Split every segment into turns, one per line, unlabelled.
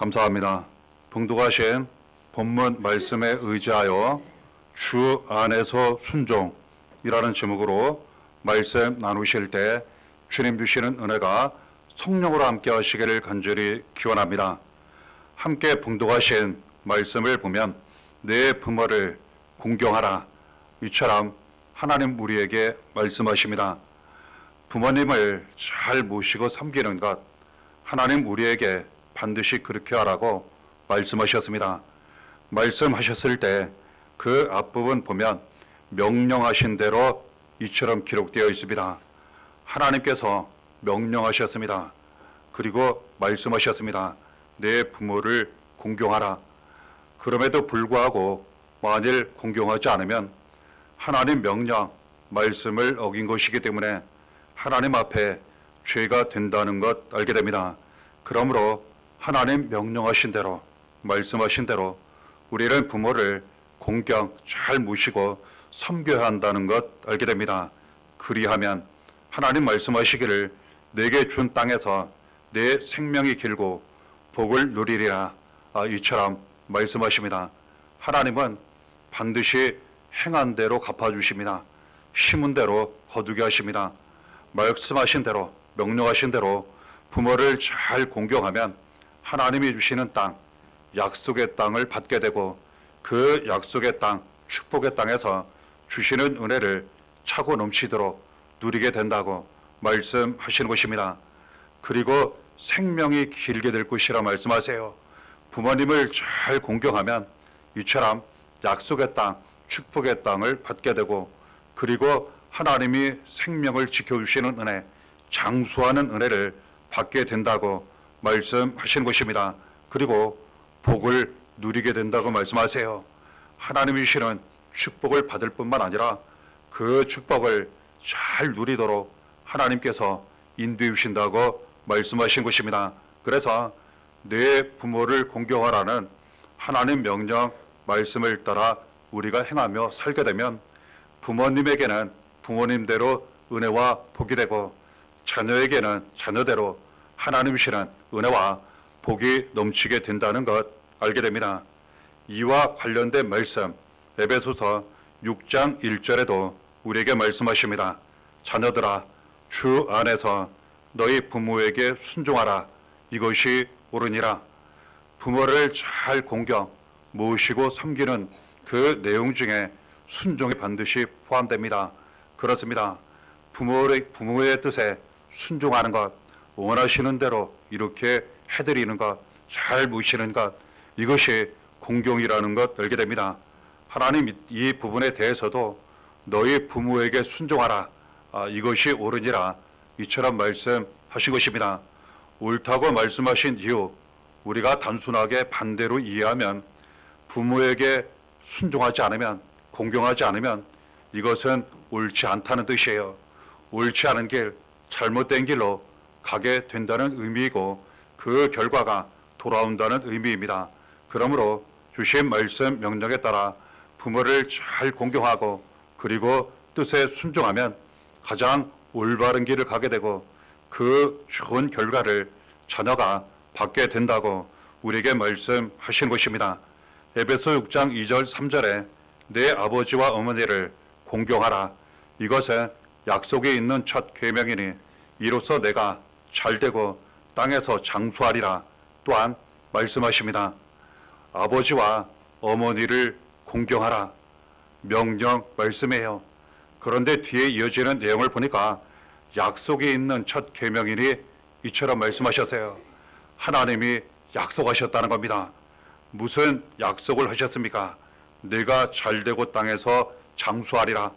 감사합니다. 봉독하신 본문 말씀에 의지하여 주 안에서 순종이라는 제목으로 말씀 나누실 때 주님 주시는 은혜가 성령으로 함께 하시기를 간절히 기원합니다. 함께 봉독하신 말씀을 보면 내 부모를 공경하라, 이처럼 하나님 우리에게 말씀하십니다. 부모님을 잘 모시고 섬기는 것, 하나님 우리에게 반드시 그렇게 하라고 말씀하셨습니다. 말씀하셨을 때 그 앞부분 보면 명령하신 대로 이처럼 기록되어 있습니다. 하나님께서 명령하셨습니다. 그리고 말씀하셨습니다. 내 부모를 공경하라. 그럼에도 불구하고 만일 공경하지 않으면 하나님 명령, 말씀을 어긴 것이기 때문에 하나님 앞에 죄가 된다는 것 알게 됩니다. 그러므로 하나님 명령하신 대로, 말씀하신 대로 우리는 부모를 공경 잘 모시고 섬겨야 한다는 것 알게 됩니다. 그리하면 하나님 말씀하시기를 내게 준 땅에서 내 생명이 길고 복을 누리리라, 이처럼 말씀하십니다. 하나님은 반드시 행한 대로 갚아주십니다. 심은 대로 거두게 하십니다. 말씀하신 대로, 명령하신 대로 부모를 잘 공경하면 하나님이 주시는 땅, 약속의 땅을 받게 되고 그 약속의 땅, 축복의 땅에서 주시는 은혜를 차고 넘치도록 누리게 된다고 말씀하시는 것입니다. 그리고 생명이 길게 될 것이라 말씀하세요. 부모님을 잘 공경하면 이처럼 약속의 땅, 축복의 땅을 받게 되고 그리고 하나님이 생명을 지켜주시는 은혜, 장수하는 은혜를 받게 된다고 말씀하시는 것입니다. 그리고 복을 누리게 된다고 말씀하세요. 하나님이 주시는 축복을 받을 뿐만 아니라 그 축복을 잘 누리도록 하나님께서 인도해 주신다고 말씀하신 것입니다. 그래서 내 부모를 공경하라는 하나님 명령 말씀을 따라 우리가 행하며 살게 되면 부모님에게는 부모님대로 은혜와 복이 되고 자녀에게는 자녀대로 하나님 주시는 은혜와 복이 넘치게 된다는 것 알게 됩니다. 이와 관련된 말씀 에베소서 6장 1절에도 우리에게 말씀하십니다. 자녀들아, 주 안에서 너희 부모에게 순종하라. 이것이 옳으니라. 부모를 잘 공경, 모시고 섬기는 그 내용 중에 순종이 반드시 포함됩니다. 그렇습니다. 부모의 뜻에 순종하는 것, 원하시는 대로 이렇게 해드리는 것, 잘 모시는 것, 이것이 공경이라는 것 알게 됩니다. 하나님 이 부분에 대해서도 너희 부모에게 순종하라, 이것이 옳으니라, 이처럼 말씀하신 것입니다. 옳다고 말씀하신 이유, 우리가 단순하게 반대로 이해하면 부모에게 순종하지 않으면, 공경하지 않으면 이것은 옳지 않다는 뜻이에요. 옳지 않은 길, 잘못된 길로 가게 된다는 의미이고 그 결과가 돌아온다는 의미입니다. 그러므로 주신 말씀 명령에 따라 부모를 잘 공경하고 그리고 뜻에 순종하면 가장 올바른 길을 가게 되고 그 좋은 결과를 자녀가 받게 된다고 우리에게 말씀하신 것입니다. 에베소 6장 2절 3절에 내 아버지와 어머니를 공경하라. 이것은 약속에 있는 첫 계명이니 이로써 내가 잘되고 땅에서 장수하리라 또한 말씀하십니다. 아버지와 어머니를 공경하라. 명령 말씀이에요. 그런데 뒤에 이어지는 내용을 보니까 약속에 있는 첫 계명이니 이처럼 말씀하셨어요. 하나님이 약속하셨다는 겁니다. 무슨 약속을 하셨습니까? 내가 잘되고 땅에서 장수하리라.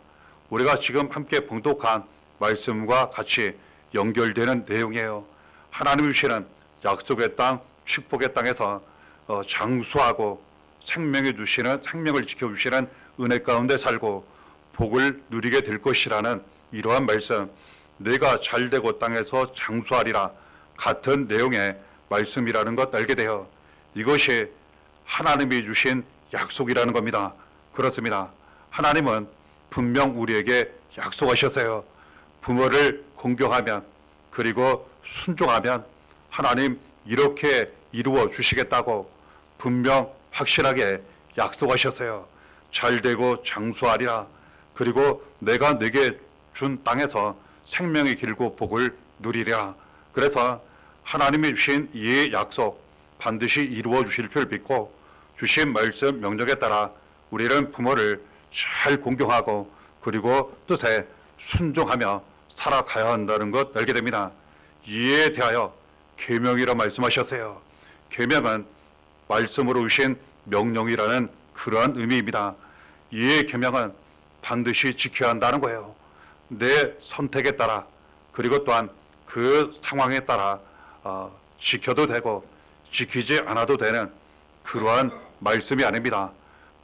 우리가 지금 함께 봉독한 말씀과 같이 연결되는 내용이에요. 하나님이 주시는 약속의 땅, 축복의 땅에서 장수하고 생명을 지켜주시는 은혜 가운데 살고 복을 누리게 될 것이라는 이러한 말씀, 내가 잘되고 땅에서 장수하리라 같은 내용의 말씀이라는 것 알게 돼요. 이것이 하나님이 주신 약속이라는 겁니다. 그렇습니다. 하나님은 분명 우리에게 약속하셨어요. 부모를 공경하면 그리고 순종하면 하나님 이렇게 이루어 주시겠다고 분명 확실하게 약속하셨어요. 잘 되고 장수하리라. 그리고 내가 네게 준 땅에서 생명의 길고 복을 누리리라. 그래서 하나님이 주신 이 약속 반드시 이루어 주실 줄 믿고 주신 말씀 명령에 따라 우리는 부모를 잘 공경하고 그리고 뜻에 순종하며 살아가야 한다는 것 알게 됩니다. 이에 대하여 계명이라 말씀하셨어요. 계명은 말씀으로 주신 명령이라는 그러한 의미입니다. 이 계명은 반드시 지켜야 한다는 거예요. 내 선택에 따라 그리고 또한 그 상황에 따라 지켜도 되고 지키지 않아도 되는 그러한 말씀이 아닙니다.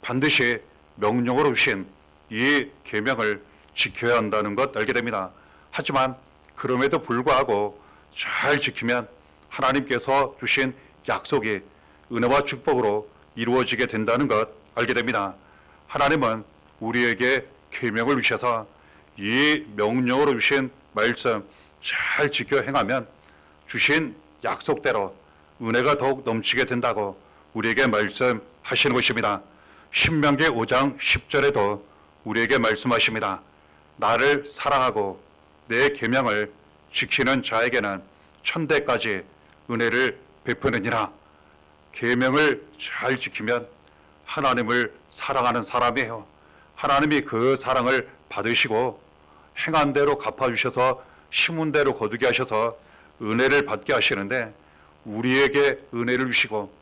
반드시 명령으로 주신 이 계명을 지켜야 한다는 것 알게 됩니다. 하지만 그럼에도 불구하고 잘 지키면 하나님께서 주신 약속이 은혜와 축복으로 이루어지게 된다는 것 알게 됩니다. 하나님은 우리에게 계명을 주셔서 이 명령으로 주신 말씀 잘 지켜 행하면 주신 약속대로 은혜가 더욱 넘치게 된다고 우리에게 말씀하시는 것입니다. 신명기 5장 10절에도 우리에게 말씀하십니다. 나를 사랑하고 내 계명을 지키는 자에게는 천대까지 은혜를 베푸느니라. 계명을 잘 지키면 하나님을 사랑하는 사람이에요. 하나님이 그 사랑을 받으시고 행한 대로 갚아주셔서 심은 대로 거두게 하셔서 은혜를 받게 하시는데 우리에게 은혜를 주시고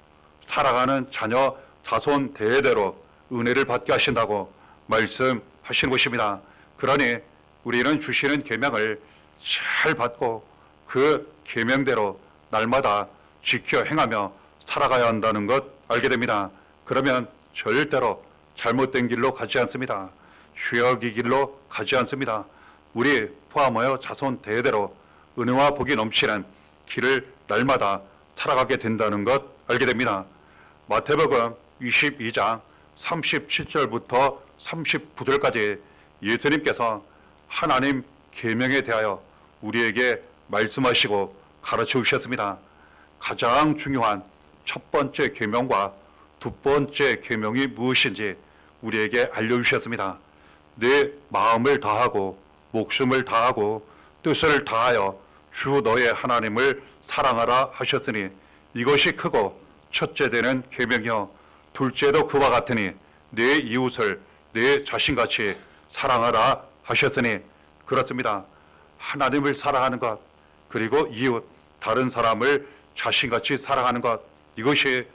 살아가는 자녀 자손 대대로 은혜를 받게 하신다고 말씀하시는 것입니다. 그러니 우리는 주시는 계명을 잘 받고 그 계명대로 날마다 지켜 행하며 살아가야 한다는 것 알게 됩니다. 그러면 절대로 잘못된 길로 가지 않습니다. 죄악의 길로 가지 않습니다. 우리 포함하여 자손 대대로 은혜와 복이 넘치는 길을 날마다 살아가게 된다는 것 알게 됩니다. 마태복음 22장 37절부터 39절까지 예수님께서 하나님 계명에 대하여 우리에게 말씀하시고 가르쳐 주셨습니다. 가장 중요한 첫 번째 계명과 두 번째 계명이 무엇인지 우리에게 알려주셨습니다. 내 마음을 다하고 목숨을 다하고 뜻을 다하여 주 너의 하나님을 사랑하라 하셨으니 이것이 크고 첫째 되는 계명이요 둘째도 그와 같으니 내 이웃을 내 자신같이 사랑하라 하셨으니 그렇습니다. 하나님을 사랑하는 것 그리고 이웃 다른 사람을 자신같이 사랑하는 것 이것이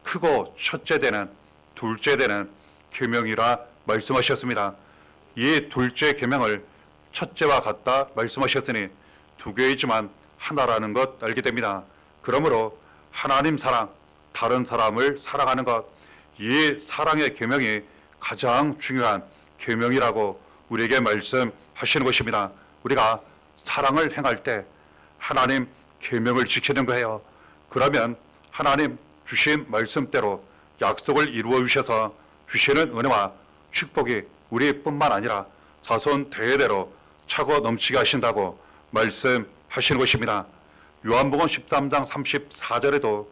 크고 첫째 되는 둘째 되는 계명이라 말씀하셨습니다. 이 둘째 계명을 첫째와 같다 말씀하셨으니 두 개이지만 하나라는 것 알게 됩니다. 그러므로 하나님 사랑, 다른 사람을 사랑하는 것, 이 사랑의 계명이 가장 중요한 계명이라고 우리에게 말씀하시는 것입니다. 우리가 사랑을 행할 때 하나님 계명을 지키는 거예요. 그러면 하나님 주신 말씀대로 약속을 이루어 주셔서 주시는 은혜와 축복이 우리뿐만 아니라 자손 대대로 차고 넘치게 하신다고 말씀하시는 것입니다. 요한복음 13장 34절에도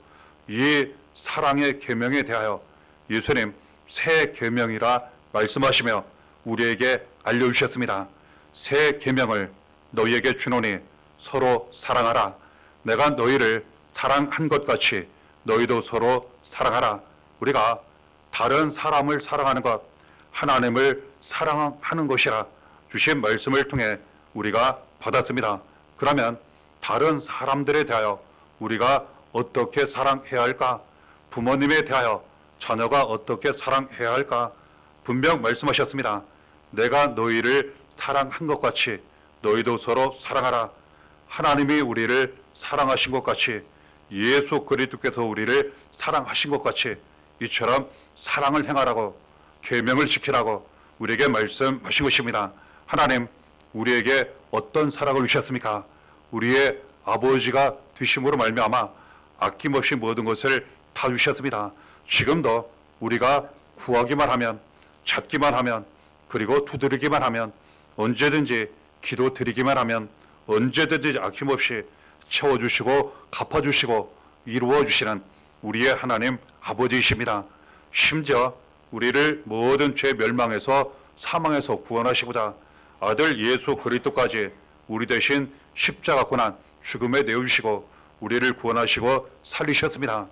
이 사랑의 계명에 대하여 예수님 새 계명이라 말씀하시며 우리에게 알려주셨습니다. 새 계명을 너희에게 주노니 서로 사랑하라. 내가 너희를 사랑한 것 같이 너희도 서로 사랑하라. 우리가 다른 사람을 사랑하는 것, 하나님을 사랑하는 것이라 주신 말씀을 통해 우리가 받았습니다. 그러면 다른 사람들에 대하여 우리가 어떻게 사랑해야 할까? 부모님에 대하여 자녀가 어떻게 사랑해야 할까? 분명 말씀하셨습니다. 내가 너희를 사랑한 것 같이 너희도 서로 사랑하라. 하나님이 우리를 사랑하신 것 같이 예수 그리스도께서 우리를 사랑하신 것 같이 이처럼 사랑을 행하라고 계명을 지키라고 우리에게 말씀하신 것입니다. 하나님 우리에게 어떤 사랑을 주셨습니까? 우리의 아버지가 되심으로 말미암아 아낌없이 모든 것을 다 주셨습니다. 지금도 우리가 구하기만 하면 찾기만 하면 그리고 두드리기만 하면 언제든지 기도 드리기만 하면 언제든지 아낌없이 채워주시고 갚아주시고 이루어주시는 우리의 하나님 아버지이십니다. 심지어 우리를 모든 죄 멸망에서 사망에서 구원하시고자 아들 예수 그리스도까지 우리 대신 십자가 고난 죽음에 내어주시고 우리를 구원하시고 살리셨습니다.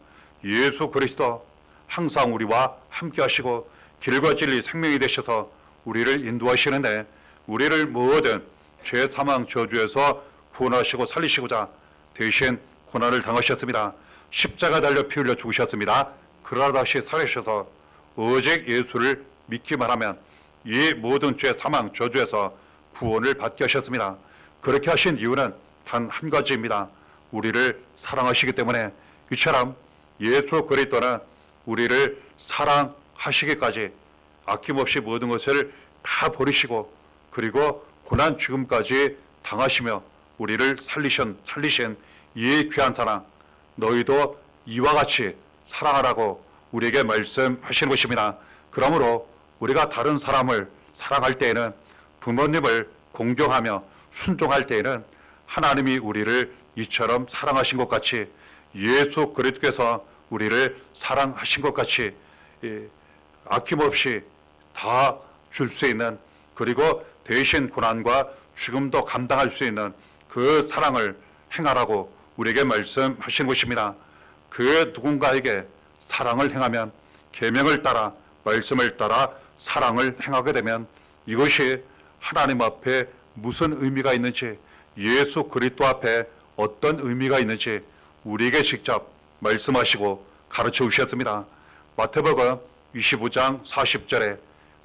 예수 그리스도 항상 우리와 함께 하시고 길과 진리 생명이 되셔서 우리를 인도하시는데 우리를 모든 죄 사망 저주에서 구원하시고 살리시고자 대신 고난을 당하셨습니다. 십자가 달려 피 흘려 죽으셨습니다. 그러다 다시 살아셔서 오직 예수를 믿기만 하면 이 모든 죄 사망 저주에서 구원을 받게 하셨습니다. 그렇게 하신 이유는 단 한 가지입니다. 우리를 사랑하시기 때문에. 이처럼 예수 그리스도는 우리를 사랑하시기까지 아낌없이 모든 것을 다 버리시고 그리고 고난 죽음까지 당하시며 우리를 살리신 이 귀한 사랑, 너희도 이와 같이 사랑하라고 우리에게 말씀하시는 것입니다. 그러므로 우리가 다른 사람을 사랑할 때에는, 부모님을 공경하며 순종할 때에는 하나님이 우리를 이처럼 사랑하신 것 같이, 예수 그리스도께서 우리를 사랑하신 것 같이 아낌없이 다 줄 수 있는, 그리고 대신 고난과 죽음도 감당할 수 있는 그 사랑을 행하라고 우리에게 말씀하신 것입니다. 그 누군가에게 사랑을 행하면, 계명을 따라 말씀을 따라 사랑을 행하게 되면 이것이 하나님 앞에 무슨 의미가 있는지, 예수 그리스도 앞에 어떤 의미가 있는지 우리에게 직접 말씀하시고 가르쳐 주셨습니다. 마태복음 25장 40절에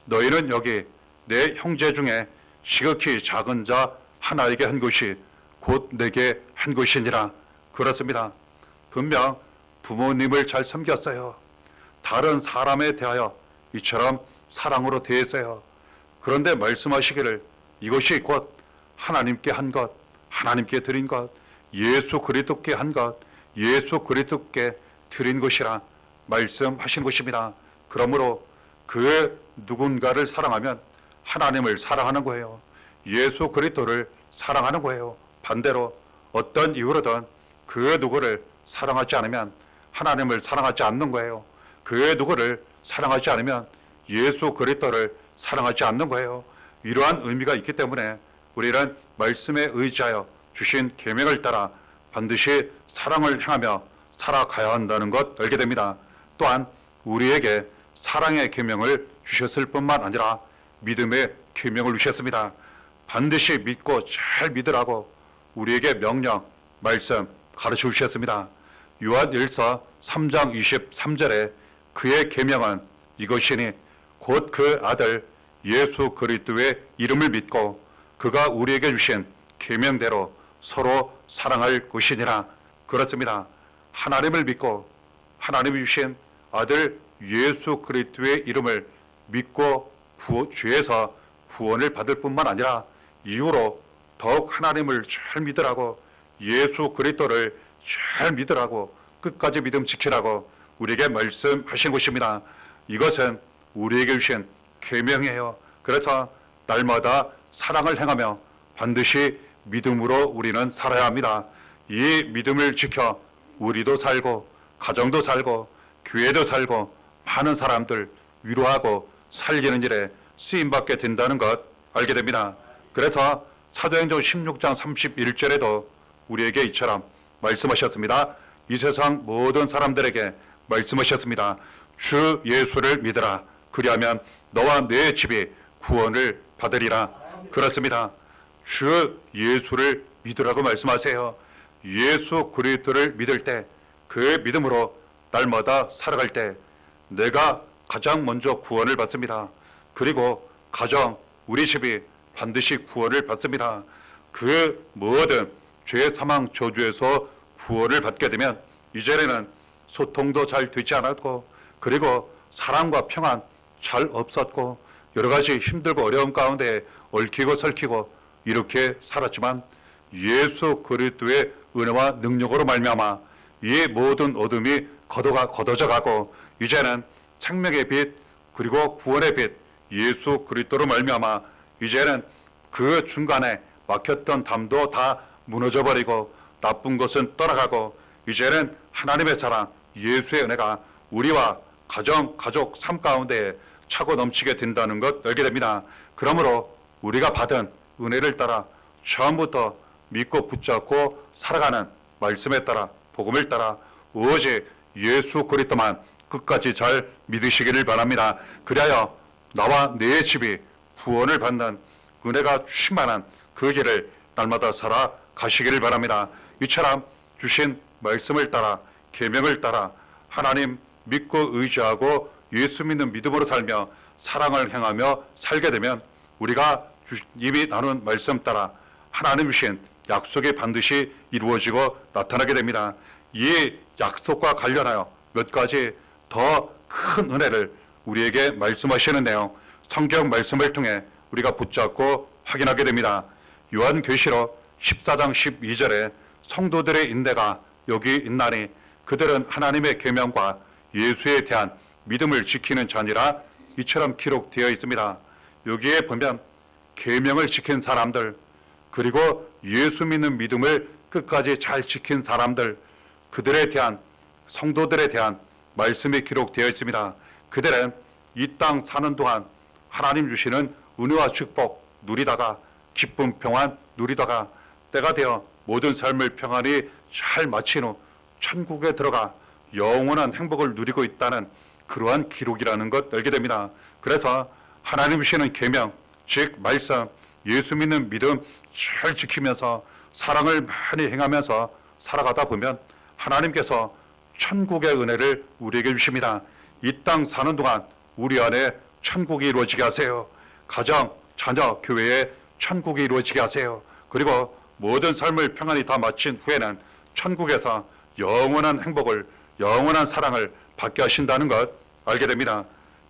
너희는 여기 내 형제 중에 지극히 작은 자 하나에게 한 것이 곧 내게 한 것이니라. 그렇습니다. 분명 부모님을 잘 섬겼어요. 다른 사람에 대하여 이처럼 사랑으로 대했어요. 그런데 말씀하시기를 이것이 곧 하나님께 한 것, 하나님께 드린 것, 예수 그리스도께 한 것, 예수 그리스도께 드린 것이라 말씀하신 것입니다. 그러므로 그 누군가를 사랑하면 하나님을 사랑하는 거예요. 예수 그리스도를 사랑하는 거예요. 반대로 어떤 이유로든 그 누구를 사랑하지 않으면 하나님을 사랑하지 않는 거예요. 그 누구를 사랑하지 않으면 예수 그리스도를 사랑하지 않는 거예요. 이러한 의미가 있기 때문에 우리는 말씀에 의지하여 주신 계명을 따라 반드시 사랑을 행하며 살아가야 한다는 것 알게 됩니다. 또한 우리에게 사랑의 계명을 주셨을 뿐만 아니라 믿음의 계명을 주셨습니다. 반드시 믿고 잘 믿으라고 우리에게 명령, 말씀 가르쳐 주셨습니다. 요한일서 3장 23절에 그의 계명은 이것이니 곧 그 아들 예수 그리스도의 이름을 믿고 그가 우리에게 주신 계명대로 서로 사랑할 것이니라. 그렇습니다. 하나님을 믿고 하나님이 주신 아들 예수 그리스도의 이름을 믿고 죄에서 구원을 받을 뿐만 아니라 이후로 더욱 하나님을 잘 믿으라고, 예수 그리스도를 잘 믿으라고, 끝까지 믿음 지키라고 우리에게 말씀하신 것입니다. 이것은 우리에게 주신 계명이에요. 그래서 날마다 사랑을 행하며 반드시 믿음으로 우리는 살아야 합니다. 이 믿음을 지켜 우리도 살고 가정도 살고 교회도 살고 많은 사람들 위로하고 살리는 일에 쓰임받게 된다는 것 알게 됩니다. 그래서 사도행전 16장 31절에도 우리에게 이처럼 말씀하셨습니다. 이 세상 모든 사람들에게 말씀하셨습니다. 주 예수를 믿으라. 그리하면 너와 내 집이 구원을 받으리라. 그렇습니다. 주 예수를 믿으라고 말씀하세요. 예수 그리스도를 믿을 때, 그 믿음으로 날마다 살아갈 때 내가 가장 먼저 구원을 받습니다. 그리고 가정, 우리 집이 반드시 구원을 받습니다. 그 모든 죄 사망 저주에서 구원을 받게 되면 이전에는 소통도 잘 되지 않았고, 그리고 사랑과 평안 잘 없었고, 여러 가지 힘들고 어려움 가운데 얽히고 설키고 이렇게 살았지만 예수 그리스도의 은혜와 능력으로 말미암아 이 모든 어둠이 걷어져 가고 이제는 생명의 빛 그리고 구원의 빛 예수 그리스도로 말미암아 이제는 그 중간에 막혔던 담도 다 무너져 버리고 나쁜 것은 떠나가고 이제는 하나님의 사랑 예수의 은혜가 우리와 가족, 삶 가운데 차고 넘치게 된다는 것 알게 됩니다. 그러므로 우리가 받은 은혜를 따라 처음부터 믿고 붙잡고 살아가는 말씀에 따라 복음을 따라 오직 예수 그리스도만 끝까지 잘 믿으시기를 바랍니다. 그리하여 나와 내 집이 구원을 받는 은혜가 충만한 그 길을 날마다 살아가시기를 바랍니다. 이처럼 주신 말씀을 따라 계명을 따라 하나님 믿고 의지하고 예수 믿는 믿음으로 살며 사랑을 행하며 살게 되면 우리가 이미 나눈 말씀 따라 하나님 주신 약속이 반드시 이루어지고 나타나게 됩니다. 이 약속과 관련하여 몇 가지 더 큰 은혜를 우리에게 말씀하시는 내용 성경 말씀을 통해 우리가 붙잡고 확인하게 됩니다. 요한계시록 14장 12절에 성도들의 인내가 여기 있나니 그들은 하나님의 계명과 예수에 대한 믿음을 지키는 자니라 이처럼 기록되어 있습니다. 여기에 보면 계명을 지킨 사람들 그리고 예수 믿는 믿음을 끝까지 잘 지킨 사람들 그들에 대한 성도들에 대한 말씀이 기록되어 있습니다. 그들은 이 땅 사는 동안 하나님 주시는 은혜와 축복 누리다가 기쁨 평안 누리다가 때가 되어 모든 삶을 평안히 잘 마친 후 천국에 들어가 영원한 행복을 누리고 있다는 그러한 기록이라는 것 알게 됩니다. 그래서 하나님 주시는 계명 즉 말씀 예수 믿는 믿음 잘 지키면서 사랑을 많이 행하면서 살아가다 보면 하나님께서 천국의 은혜를 우리에게 주십니다. 이 땅 사는 동안 우리 안에 천국이 이루어지게 하세요. 가정, 자녀, 교회에 천국이 이루어지게 하세요. 그리고 모든 삶을 평안히 다 마친 후에는 천국에서 영원한 행복을 영원한 사랑을 받게 하신다는 것 알게 됩니다.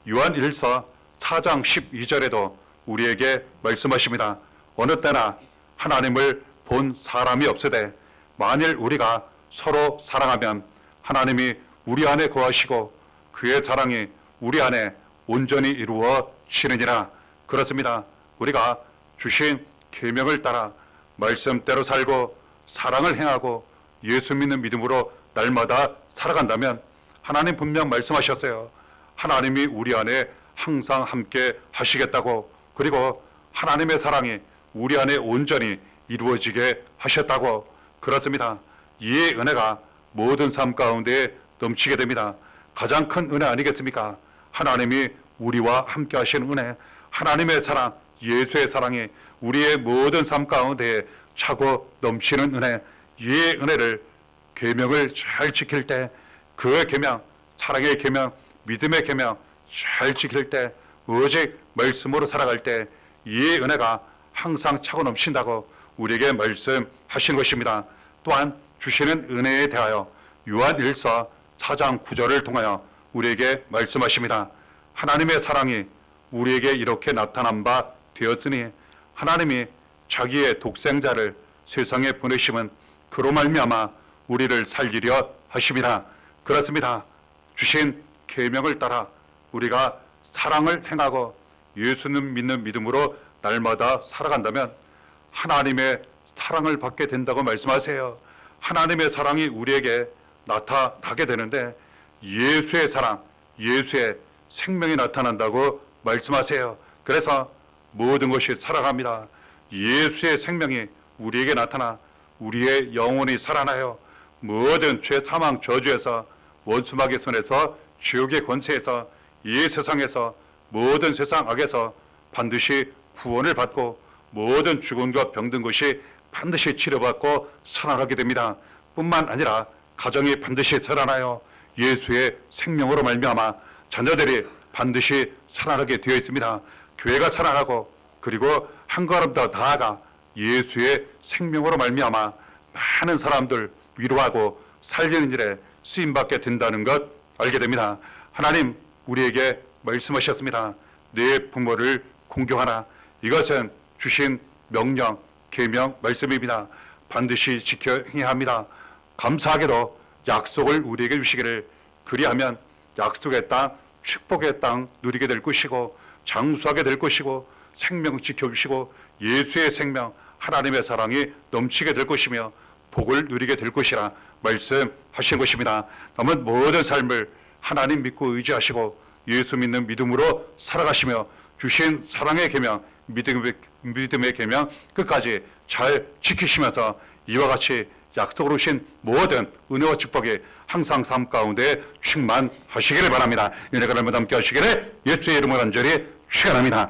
요한 1서 4장 12절에도 우리에게 말씀하십니다. 어느 때나 하나님을 본 사람이 없으되 만일 우리가 서로 사랑하면 하나님이 우리 안에 거하시고 그의 사랑이 우리 안에 온전히 이루어지느니라. 그렇습니다. 우리가 주신 계명을 따라 말씀대로 살고 사랑을 행하고 예수 믿는 믿음으로 날마다 살아간다면 하나님 분명 말씀하셨어요. 하나님이 우리 안에 항상 함께 하시겠다고 그리고 하나님의 사랑이 우리 안에 온전히 이루어지게 하셨다고 그렇습니다. 이 은혜가 모든 삶 가운데 넘치게 됩니다. 가장 큰 은혜 아니겠습니까? 하나님이 우리와 함께 하시는 은혜 하나님의 사랑 예수의 사랑이 우리의 모든 삶 가운데 차고 넘치는 은혜 이 은혜를 계명을 잘 지킬 때 그 계명 사랑의 계명 믿음의 계명 잘 지킬 때 오직 말씀으로 살아갈 때 이 은혜가 항상 차고 넘친다고 우리에게 말씀하시는 것입니다. 또한 주시는 은혜에 대하여 요한 1서 4장 9절을 통하여 우리에게 말씀하십니다. 하나님의 사랑이 우리에게 이렇게 나타난 바 되었으니 하나님이 자기의 독생자를 세상에 보내심은 그로 말미암아 우리를 살리려 하심이라. 그렇습니다. 주신 계명을 따라 우리가 사랑을 행하고 예수는 믿는 믿음으로 날마다 살아간다면 하나님의 사랑을 받게 된다고 말씀하세요. 하나님의 사랑이 우리에게 나타나게 되는데 예수의 사랑, 예수의 생명이 나타난다고 말씀하세요. 그래서 모든 것이 살아갑니다. 예수의 생명이 우리에게 나타나 우리의 영혼이 살아나요. 모든 죄, 사망, 저주에서 원수마귀의 손에서 지옥의 권세에서 이 세상에서 모든 세상 악에서 반드시 구원을 받고 모든 죽음과 병든 것이 반드시 치료받고 살아나게 됩니다. 뿐만 아니라 가정이 반드시 살아나요. 예수의 생명으로 말미암아 자녀들이 반드시 살아나게 되어 있습니다. 교회가 살아나고 그리고 한 걸음 더 나아가 예수의 생명으로 말미암아 많은 사람들 위로하고 살리는 일에 쓰임받게 된다는 것 알게 됩니다. 하나님 우리에게 말씀하셨습니다. 내 부모를 공경하라. 이것은 주신 명령, 계명, 말씀입니다. 반드시 지켜 행해야 합니다. 감사하게도 약속을 우리에게 주시기를 그리하면 약속의 땅, 축복의 땅 누리게 될 것이고 장수하게 될 것이고 생명 지켜주시고 예수의 생명, 하나님의 사랑이 넘치게 될 것이며 복을 누리게 될 것이라 말씀하신 것입니다. 남은 모든 삶을 하나님 믿고 의지하시고 예수 믿는 믿음으로 살아가시며 주신 사랑의 계명, 믿음의 계명 끝까지 잘 지키시면서 이와 같이 약속으로 오신 모든 은혜와 축복이 항상 삶 가운데 충만하시기를 바랍니다. 은혜가 날마다 함께 하시기를 예수의 이름으로 간절히 축원합니다.